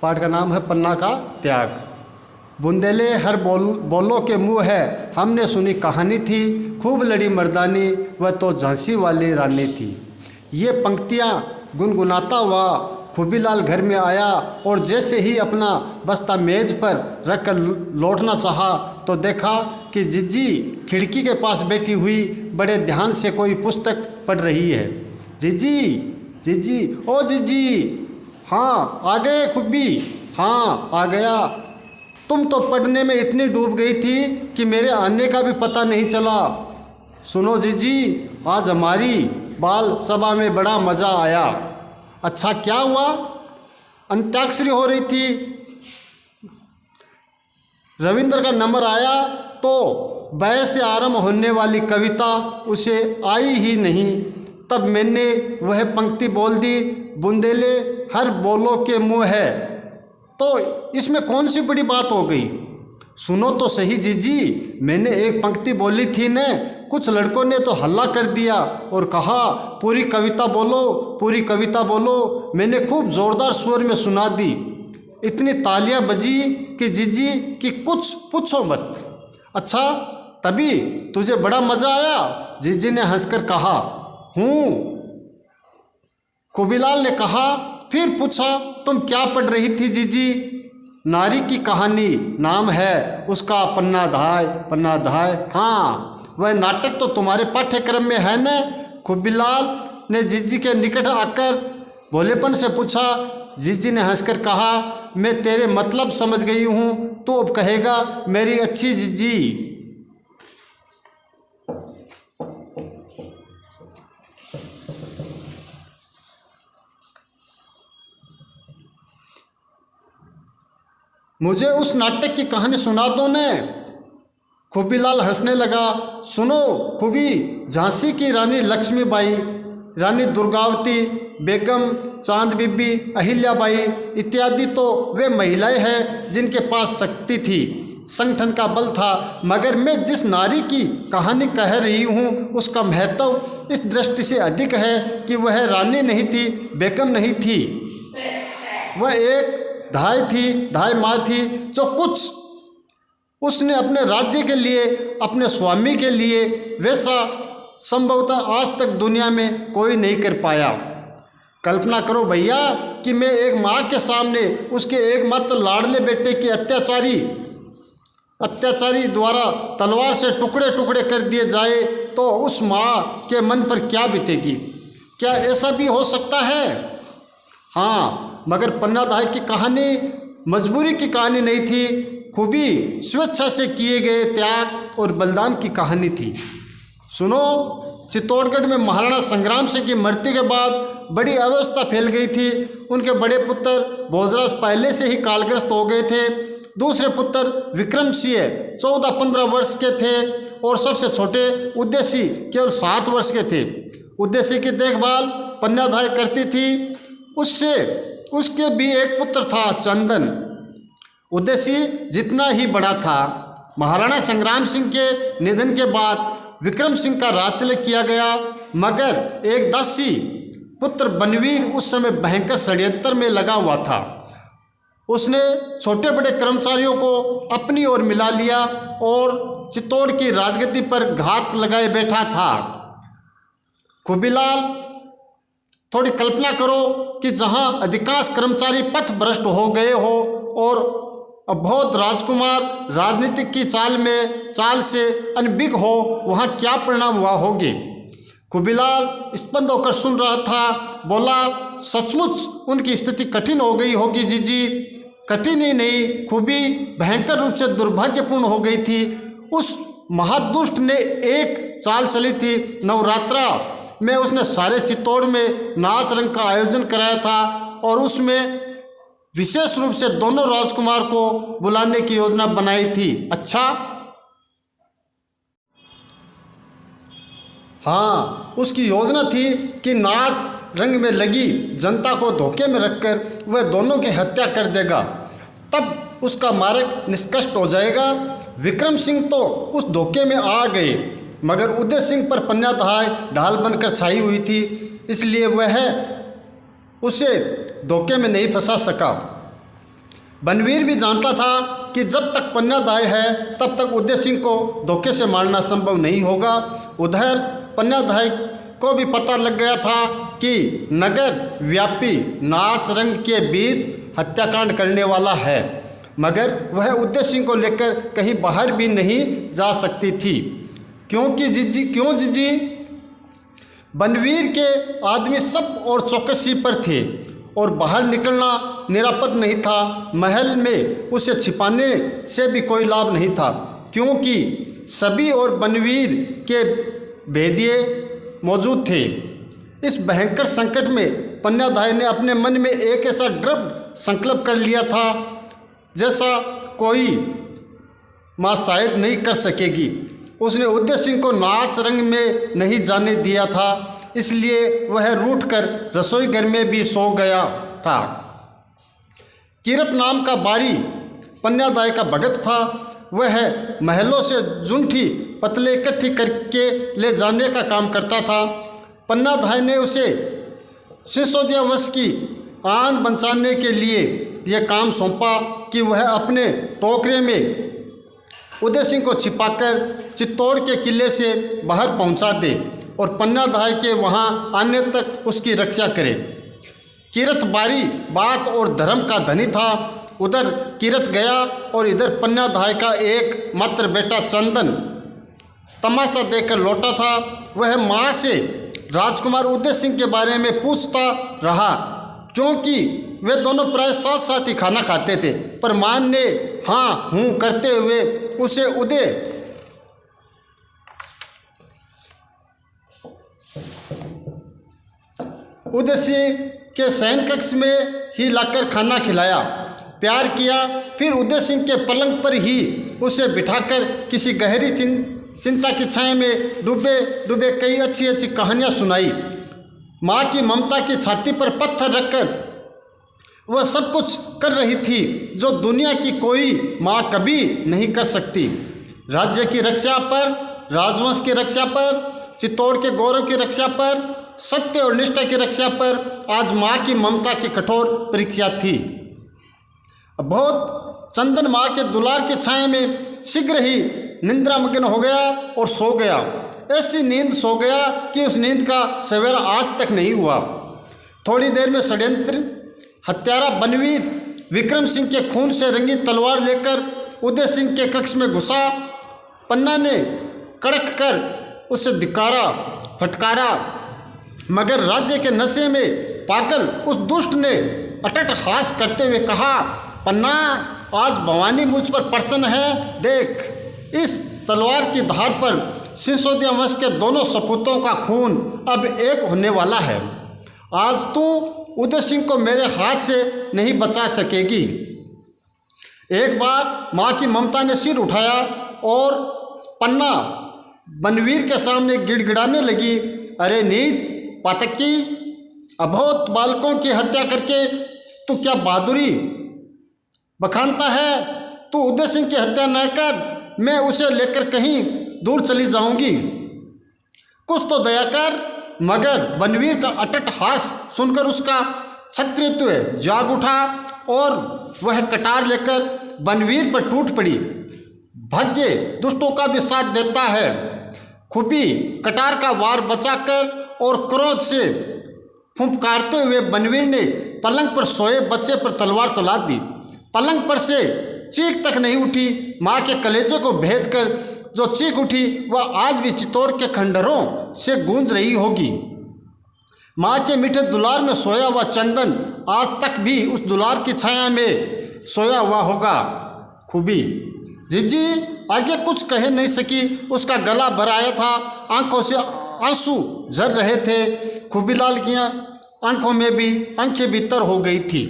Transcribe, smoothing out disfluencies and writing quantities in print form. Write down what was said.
पाठ का नाम है पन्ना का त्याग। बुंदेले हर बोलों के मुँह है, हमने सुनी कहानी थी, खूब लड़ी मर्दानी, वह तो झांसी वाली रानी थी। ये पंक्तियाँ गुनगुनाता हुआ खूबीलाल घर में आया और जैसे ही अपना बस्ता मेज पर रख कर लौटना चाहा तो देखा कि जिज्जी खिड़की के पास बैठी हुई बड़े ध्यान से कोई पुस्तक पढ़ रही है। जिज्जी, जिज्जी, ओ जिज्जी, हाँ आ गए खूबी, हाँ आ गया। तुम तो पढ़ने में इतनी डूब गई थी कि मेरे आने का भी पता नहीं चला। सुनो जिज्जी, आज हमारी बाल सभा में बड़ा मज़ा आया। अच्छा क्या हुआ? अंत्याक्षरी हो रही थी, रविंद्र का नंबर आया तो वह से आरंभ होने वाली कविता उसे आई ही नहीं। तब मैंने वह पंक्ति बोल दी, बुंदेले हर बोलों के मुँह है। तो इसमें कौन सी बड़ी बात हो गई? सुनो तो सही जीजी, मैंने एक पंक्ति बोली थी न, कुछ लड़कों ने तो हल्ला कर दिया और कहा पूरी कविता बोलो, पूरी कविता बोलो। मैंने खूब ज़ोरदार स्वर में सुना दी, इतनी तालियां बजी कि जीजी कि कुछ पूछो मत। अच्छा तभी तुझे बड़ा मज़ा आया? जीजी ने हंसकर कहा। हूँ, खूबीलाल ने कहा। फिर पूछा तुम क्या पढ़ रही थी जीजी? नारी की कहानी नाम है उसका, पन्नाधाय, पन्नाधाय। हाँ, वह नाटक तो तुम्हारे पाठ्यक्रम में है न? खूबीलाल ने जीजी के निकट आकर भोलेपन से पूछा। जीजी ने हंसकर कहा, मैं तेरे मतलब समझ गई हूँ, तो अब कहेगा मेरी अच्छी जीजी। मुझे उस नाटक की कहानी सुना दो ने। खूबीलाल हंसने लगा। सुनो खूबी, झांसी की रानी लक्ष्मीबाई, रानी दुर्गावती, बेगम, चांद बीबी, अहिल्याबाई इत्यादि तो वे महिलाएं हैं जिनके पास शक्ति थी, संगठन का बल था। मगर मैं जिस नारी की कहानी कह रही हूँ उसका महत्व इस दृष्टि से अधिक है कि वह रानी नहीं थी, बेगम नहीं थी, वह एक धाय थी, धाय माँ थी, जो कुछ उसने अपने राज्य के लिए, अपने स्वामी के लिए वैसा संभवतः आज तक दुनिया में कोई नहीं कर पाया। कल्पना करो भैया कि मैं एक माँ के सामने उसके एकमात्र लाडले बेटे की अत्याचारी द्वारा तलवार से टुकड़े टुकड़े कर दिए जाए तो उस माँ के मन पर क्या बीतेगी? क्या ऐसा भी हो सकता है? हाँ, मगर पन्नाधाय की कहानी मजबूरी की कहानी नहीं थी, खूबी स्वेच्छा से किए गए त्याग और बलिदान की कहानी थी। सुनो, चित्तौड़गढ़ में महाराणा संग्राम सिंह की मृत्यु के बाद बड़ी अवस्था फैल गई थी। उनके बड़े पुत्र भोजराज पहले से ही कालग्रस्त हो गए थे। दूसरे पुत्र विक्रम सिंह 14-15 वर्ष के थे और सबसे छोटे उदयसी केवल 7 वर्ष के थे। उदयसी की देखभाल पन्नाधाय करती थी। उसके भी एक पुत्र था चंदन। उदयसी जितना ही बड़ा था। महाराणा संग्राम सिंह के निधन के बाद विक्रम सिंह का राज तिलक किया गया, मगर एक दासी पुत्र बनवीर उस समय भयंकर षड्यंत्र में लगा हुआ था। उसने छोटे बड़े कर्मचारियों को अपनी ओर मिला लिया और चित्तौड़ की राजगद्दी पर घात लगाए बैठा था। खूबीलाल, थोड़ी कल्पना करो कि जहां अधिकांश कर्मचारी पथ भ्रष्ट हो गए हो और अबोध राजकुमार राजनीतिक की चाल से अनभिज्ञ हो, वहाँ क्या परिणाम हुआ होगी? खूबीलाल स्पंद होकर सुन रहा था। बोला, सचमुच उनकी स्थिति कठिन हो गई होगी जीजी। कठिन ही नहीं, खूबी भयंकर रूप से दुर्भाग्यपूर्ण हो गई थी। उस महादुष्ट ने एक चाल चली थी। नवरात्रा में उसने सारे चित्तौड़ में नाच रंग का आयोजन कराया था और उसमें विशेष रूप से दोनों राजकुमार को बुलाने की योजना बनाई थी। अच्छा, हाँ, उसकी योजना थी कि नाच रंग में लगी जनता को धोखे में रखकर वह दोनों की हत्या कर देगा, तब उसका मार्ग निष्कष्ट हो जाएगा। विक्रम सिंह तो उस धोखे में आ गए, मगर उदय सिंह पर पन्नाधाय ढाल बनकर छाई हुई थी, इसलिए वह उसे धोखे में नहीं फंसा सका। बनवीर भी जानता था कि जब तक पन्ना दाई है तब तक उदय सिंह को धोखे से मारना संभव नहीं होगा। उधर पन्ना दाई को भी पता लग गया था कि नगर व्यापी नाच रंग के बीच हत्याकांड करने वाला है, मगर वह उदय सिंह को लेकर कहीं बाहर भी नहीं जा सकती थी। क्योंकि जीजी बनवीर के आदमी सब और चौकसी पर थे और बाहर निकलना निरापद नहीं था। महल में उसे छिपाने से भी कोई लाभ नहीं था, क्योंकि सभी और बनवीर के भेदिए मौजूद थे। इस भयंकर संकट में पन्ना दाई ने अपने मन में एक ऐसा दृढ़ संकल्प कर लिया था जैसा कोई माँ शायद नहीं कर सकेगी। उसने उदय सिंह को नाच रंग में नहीं जाने दिया था, इसलिए वह रूठकर रसोई घर में भी सो गया था। किरत नाम का बारी पन्ना दाई का भगत था। वह महलों से जूठी पतले इकट्ठी करके ले जाने का काम करता था। पन्ना दाई ने उसे सिसोदिया वंश की आन बचाने के लिए यह काम सौंपा कि वह अपने टोकरे में उदय सिंह को छिपाकर चित्तौड़ के किले से बाहर पहुंचा दे और पन्ना दाई के वहां आने तक उसकी रक्षा करे। किरत बारी बात और धर्म का धनी था। उधर किरत गया और इधर पन्ना दाई का एक मात्र बेटा चंदन तमाशा देखकर लौटा था। वह माँ से राजकुमार उदय सिंह के बारे में पूछता रहा, क्योंकि वे दोनों प्राय साथ साथ ही खाना खाते थे, पर मान ने हाँ हूँ करते हुए उसे उदय सिंह के शयन कक्ष में ही लाकर खाना खिलाया, प्यार किया। फिर उदय सिंह के पलंग पर ही उसे बिठाकर किसी गहरी चिंता की छाया में डूबे डूबे कई अच्छी अच्छी कहानियाँ सुनाई। माँ की ममता की छाती पर पत्थर रखकर वह सब कुछ कर रही थी जो दुनिया की कोई माँ कभी नहीं कर सकती। राज्य की रक्षा पर, राजवंश की रक्षा पर, चित्तौड़ के गौरव की रक्षा पर, सत्य और निष्ठा की रक्षा पर आज माँ की ममता की कठोर परीक्षा थी। बहुत चंदन माँ के दुलार की छाया में शीघ्र ही निंद्रामग्न हो गया और सो गया। ऐसी नींद सो गया कि उस नींद का सवेरा आज तक नहीं हुआ। थोड़ी देर में षड्यंत्र हत्यारा बनवीर विक्रम सिंह के खून से रंगी तलवार लेकर उदय सिंह के कक्ष में घुसा। पन्ना ने कड़क कर उसे धिक्कारा फटकारा, मगर राज्य के नशे में पागल उस दुष्ट ने अटट हास करते हुए कहा, पन्ना आज भवानी मुझ पर प्रसन्न है। देख, इस तलवार की धार पर सिसोदिया वंश के दोनों सपूतों का खून अब एक होने वाला है। आज तू उदय सिंह को मेरे हाथ से नहीं बचा सकेगी। एक बार माँ की ममता ने सिर उठाया और पन्ना बनवीर के सामने गिड़गिड़ाने लगी, अरे नीच पातकी, अबोध बालकों की हत्या करके तू क्या बहादुरी बखानता है। तू उदय सिंह की हत्या न कर, मैं उसे लेकर कहीं दूर चली जाऊंगी। कुछ तो दया कर। मगर बनवीर का अटट हास सुनकर उसका क्षत्रियत्व जाग उठा और वह कटार लेकर बनवीर पर टूट पड़ी। भाग्य दुष्टों का भी साथ देता है। खुबी कटार का वार बचाकर और क्रोध से फुंफकारते हुए बनवीर ने पलंग पर सोए बच्चे पर तलवार चला दी। पलंग पर से चीख तक नहीं उठी। माँ के कलेजे को भेद कर जो चीख उठी वह आज भी चित्तौड़ के खंडरों से गूंज रही होगी। माँ के मीठे दुलार में सोया हुआ चंदन आज तक भी उस दुलार की छाया में सोया हुआ होगा। खूबी जीजी आगे कुछ कह नहीं सकी। उसका गला भर आया था, आंखों से आंसू झर रहे थे। खूबीलाल की आंखों में भी आंखें भीतर हो गई थी।